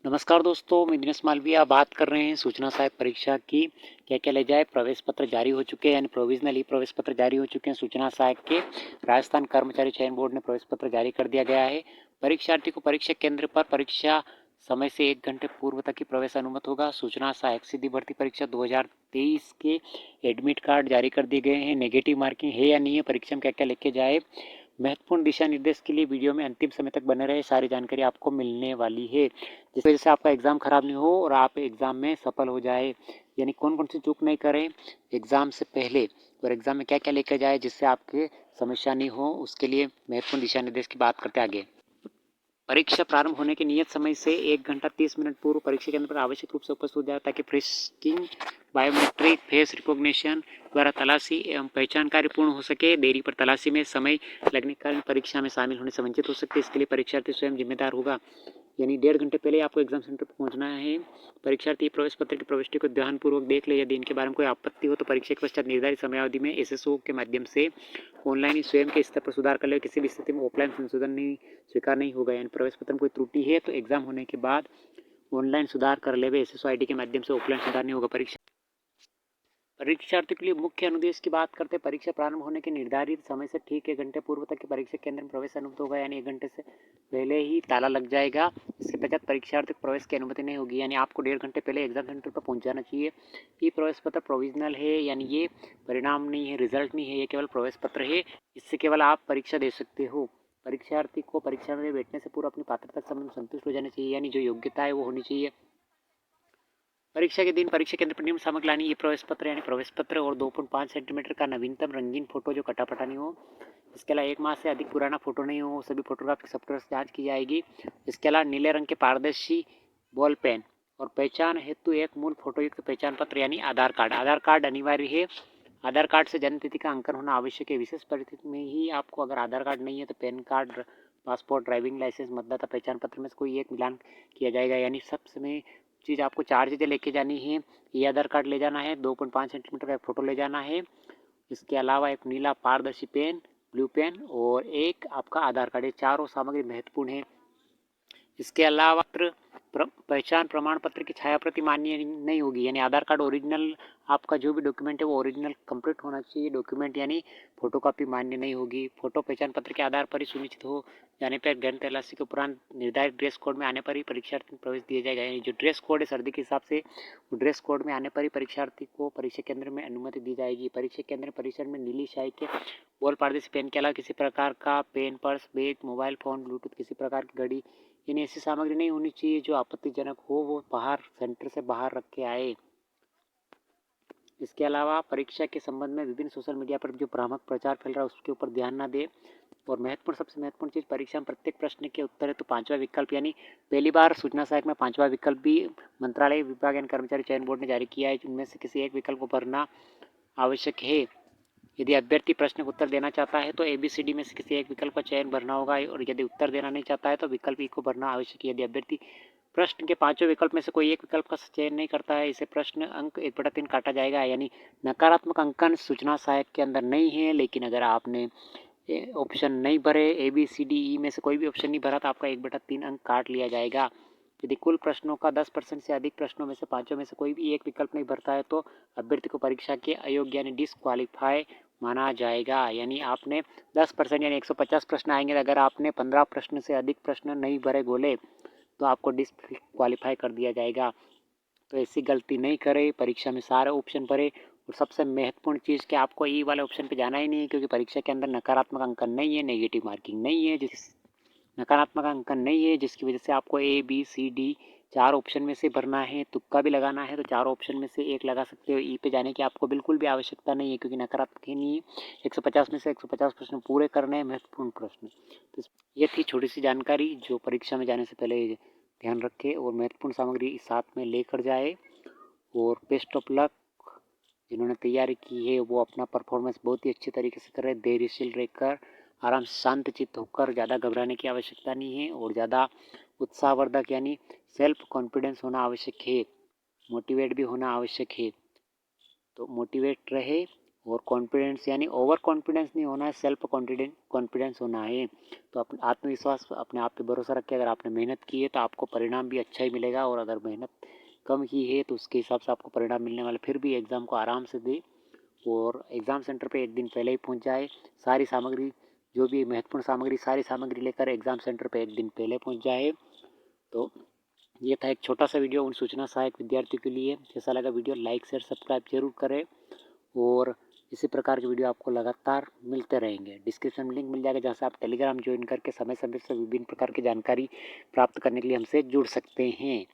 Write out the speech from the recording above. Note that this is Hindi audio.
नमस्कार दोस्तों, मैं दिनेश मालविया बात कर रहे हैं सूचना सहायक परीक्षा की। क्या-क्या ले जाए प्रवेश पत्र जारी हो चुके हैं यानी प्रोविजनल ई प्रवेश पत्र जारी हो चुके हैं सूचना सहायक के। राजस्थान कर्मचारी चयन बोर्ड ने प्रवेश पत्र जारी कर दिया गया है। परीक्षार्थी को परीक्षा केंद्र पर परीक्षा समय से 1 घंटे पूर्व तक ही प्रवेश अनुमत होगा। सूचना सहायक सीधी भर्ती परीक्षा 2023 के एडमिट कार्ड जारी कर दिए गए हैं। नेगेटिव मार्किंग है या नहीं है, परीक्षा में क्या-क्या लेके जाए, महत्वपूर्ण दिशा निर्देश के लिए वीडियो में अंतिम समय तक बने रहे। सारी जानकारी आपको मिलने वाली है, जिस वजह से आपका एग्ज़ाम खराब नहीं हो और आप एग्ज़ाम में सफल हो जाए। यानी कौन कौन सी चूक नहीं करें एग्ज़ाम से पहले और एग्ज़ाम में क्या क्या लेकर जाए जिससे आपके समस्या नहीं हो, उसके लिए महत्वपूर्ण दिशा निर्देश की बात करते आगे। परीक्षा प्रारंभ होने के नियत समय से 1 घंटा 30 मिनट पूर्व परीक्षा केंद्र पर आवश्यक रूप से उपस्थित हो जाए ताकि फ्रिस्किंग, बायोमेट्रिक, फेस रिकॉग्निशन द्वारा तलाशी एवं पहचान कार्य पूर्ण हो सके। देरी पर तलाशी में समय लगने के कारण परीक्षा में शामिल होने से वंचित हो सकते हैं। इसके लिए परीक्षार्थी स्वयं जिम्मेदार होगा। यानी 1.5 घंटे पहले आपको एग्जाम सेंटर पर पहुंचना है। परीक्षार्थी प्रवेश पत्र की प्रविष्टि को ध्यानपूर्वक देख ले। यदि इनके बारे में कोई आपत्ति हो तो परीक्षा के पश्चात निर्धारित समयावधि में एसएसओ के माध्यम से ऑनलाइन ही स्वयं के स्तर पर सुधार कर ले। किसी भी स्थिति में ऑफलाइन संशोधन नहीं स्वीकार नहीं होगा। यानी प्रवेश पत्र में कोई त्रुटि है तो एग्जाम होने के बाद ऑनलाइन सुधार कर ले। एसएसओ आईडी के माध्यम से ऑफलाइन सुधार नहीं होगा। परीक्षार्थियों के लिए मुख्य अनुदेश की बात करते हैं। परीक्षा प्रारंभ होने के निर्धारित समय से ठीक 1 घंटे पूर्व तक के परीक्षा केंद्र में प्रवेश अनुमत होगा। यानी 1 घंटे से पहले ही ताला लग जाएगा। इसके पश्चात परीक्षार्थी को प्रवेश की अनुमति नहीं होगी। यानी आपको 1.5 घंटे पहले एग्जाम सेंटर पर पहुंच जाना चाहिए। ये प्रवेश पत्र प्रोविजनल है, यानी ये परिणाम नहीं है, रिजल्ट नहीं है, ये केवल प्रवेश पत्र है। इससे केवल आप परीक्षा दे सकते हो। परीक्षार्थी को परीक्षा में बैठने से पूर्व अपनी पात्रता के संबंध में संतुष्ट हो जाना चाहिए। यानी जो योग्यता है वो होनी चाहिए। परीक्षा के दिन परीक्षा केंद्र पर निम्न सामग्री लानी। ये प्रवेश पत्र यानी प्रवेश पत्र और 2.5 सेंटीमीटर का नवीनतम रंगीन फोटो जो कटाफटा नहीं हो। इसके अलावा 1 माह से अधिक पुराना फोटो नहीं हो। सभी फोटोग्राफी सॉफ्टवेयर से जांच की जाएगी। इसके अलावा नीले रंग के पारदर्शी बॉल पेन और पहचान हेतु एक मूल फोटोयुक्त पहचान पत्र यानी आधार कार्ड। आधार कार्ड अनिवार्य है। आधार कार्ड से जन्म तिथि का अंकन होना आवश्यक है। विशेष परिस्थिति में ही आपको अगर आधार कार्ड नहीं है तो PAN card, passport, driving licence, मतदाता पहचान पत्र में से कोई एक मिलान किया जाएगा। यानी सबसे चीज़ आपको 4 चीज़ें लेके जानी है। ये आधार कार्ड ले जाना है, 2.5 सेंटीमीटर का एक फ़ोटो ले जाना है। इसके अलावा एक नीला पारदर्शी पेन, ब्लू पेन और एक आपका आधार कार्ड। ये चारों सामग्री महत्वपूर्ण है। इसके अलावा पहचान प्रमाण पत्र की छायाप्रति मान्य नहीं होगी। यानी आधार कार्ड ओरिजिनल, आपका जो भी डॉक्यूमेंट है वो ओरिजिनल कंप्लीट होना चाहिए डॉक्यूमेंट, यानी फोटोकॉपी मान्य नहीं होगी। फोटो पहचान पत्र के आधार पर ही सुनिश्चित हो जाने पर गण तलाशी के उपरांत निर्धारित ड्रेस कोड में आने पर ही परीक्षार्थी को प्रवेश दिया जाएगा। यानी जो ड्रेस कोड है सर्दी के हिसाब से, वो ड्रेस कोड में आने पर ही परीक्षार्थी को परीक्षा केंद्र में अनुमति दी जाएगी। परीक्षा केंद्र परिसर में नीली स्याही के बॉल पारदर्शी पेन के अलावा किसी प्रकार का pen, purse, bag, mobile phone, Bluetooth, किसी प्रकार की घड़ी, यानी ऐसी सामग्री नहीं होनी चाहिए जो आपत्तिजनक हो। वो बाहर सेंटर से बाहर रख के आए। इसके अलावा परीक्षा के संबंध में विभिन्न सोशल मीडिया पर जो भ्रामक प्रचार फैल रहा है उसके ऊपर ध्यान ना दे। और सबसे महत्वपूर्ण चीज़, परीक्षा में प्रत्येक प्रश्न के उत्तर है तो 5वां विकल्प, यानी पहली बार सूचना सहायक में 5वां विकल्प भी मंत्रालय विभाग एवं कर्मचारी चयन बोर्ड ने जारी किया है। इनमें से किसी एक विकल्प को भरना आवश्यक है। यदि अभ्यर्थी प्रश्न का उत्तर देना चाहता है तो ABCD में से किसी एक विकल्प का चयन भरना होगा और यदि उत्तर देना नहीं चाहता है तो विकल्प ई को भरना आवश्यक है। यदि अभ्यर्थी प्रश्न के 5वें विकल्प में से कोई एक विकल्प का चयन नहीं करता है, इसे प्रश्न अंक 1/3 काटा जाएगा। यानी नकारात्मक अंकन सूचना सहायक के अंदर नहीं है। लेकिन अगर आपने ऑप्शन नहीं भरे, ABCDE में से कोई भी ऑप्शन नहीं भरा तो आपका 1/3 अंक काट लिया जाएगा। यदि कुल प्रश्नों का 10% से अधिक प्रश्नों में से 5 में से कोई भी एक विकल्प नहीं भरता है तो अभ्यर्थी को परीक्षा के अयोग्य यानी डिसक्वालीफाई माना जाएगा। यानी आपने 10% यानी 150 प्रश्न आएंगे, अगर आपने 15 प्रश्न से अधिक प्रश्न नहीं भरे गोले तो आपको डिसक्वालीफाई कर दिया जाएगा। तो ऐसी गलती नहीं करें, परीक्षा में सारे ऑप्शन भरे। और सबसे महत्वपूर्ण चीज़ कि आपको ई वाले ऑप्शन पे जाना ही नहीं है, क्योंकि परीक्षा के अंदर नकारात्मक अंकन नहीं है, नेगेटिव मार्किंग नहीं है। नकारात्मक अंकन नहीं है जिसकी वजह से आपको ABCD 4 ऑप्शन में से भरना है। तुक्का भी लगाना है तो 4 ऑप्शन में से एक लगा सकते हो। ई पे जाने की आपको बिल्कुल भी आवश्यकता नहीं है, क्योंकि नकारात्मक ही नहीं है। 150 में से 150 प्रश्न पूरे करने हैं, महत्वपूर्ण प्रश्न। तो ये थी छोटी सी जानकारी जो परीक्षा में जाने से पहले ध्यान रखें और महत्वपूर्ण सामग्री साथ में लेकर जाए। और बेस्ट ऑफ लक। जिन्होंने तैयारी की है वो अपना परफॉर्मेंस बहुत ही अच्छे तरीके से कर रहे हैं। धैर्यशील रहकर, आराम से शांत चित्त होकर, ज़्यादा घबराने की आवश्यकता नहीं है और ज़्यादा उत्साहवर्धक यानी सेल्फ कॉन्फिडेंस होना आवश्यक है। मोटिवेट भी होना आवश्यक है। तो मोटिवेट रहे और कॉन्फिडेंस यानी ओवर कॉन्फिडेंस नहीं होना है, सेल्फ कॉन्फिडेंस होना है। तो अपने आत्मविश्वास, अपने आप पे भरोसा रख के अगर आपने मेहनत की है तो आपको परिणाम भी अच्छा ही मिलेगा, और अगर मेहनत कम की है तो उसके हिसाब से आपको परिणाम मिलने वाला। फिर भी एग्ज़ाम को आराम से दे और एग्ज़ाम सेंटर पे एक दिन पहले ही पहुंच जाए। सारी सामग्री, जो भी महत्वपूर्ण सामग्री, सारी सामग्री लेकर एग्ज़ाम सेंटर पे एक दिन पहले पहुंच जाए। तो ये था एक छोटा सा वीडियो उन सूचना सहायक विद्यार्थियों के लिए। जैसा लगा वीडियो लाइक शेयर सब्सक्राइब जरूर करें, और इसी प्रकार के वीडियो आपको लगातार मिलते रहेंगे। डिस्क्रिप्शन में लिंक मिल जाएगा जहाँ से आप टेलीग्राम ज्वाइन करके समय समय से विभिन्न प्रकार की जानकारी प्राप्त करने के लिए हमसे जुड़ सकते हैं।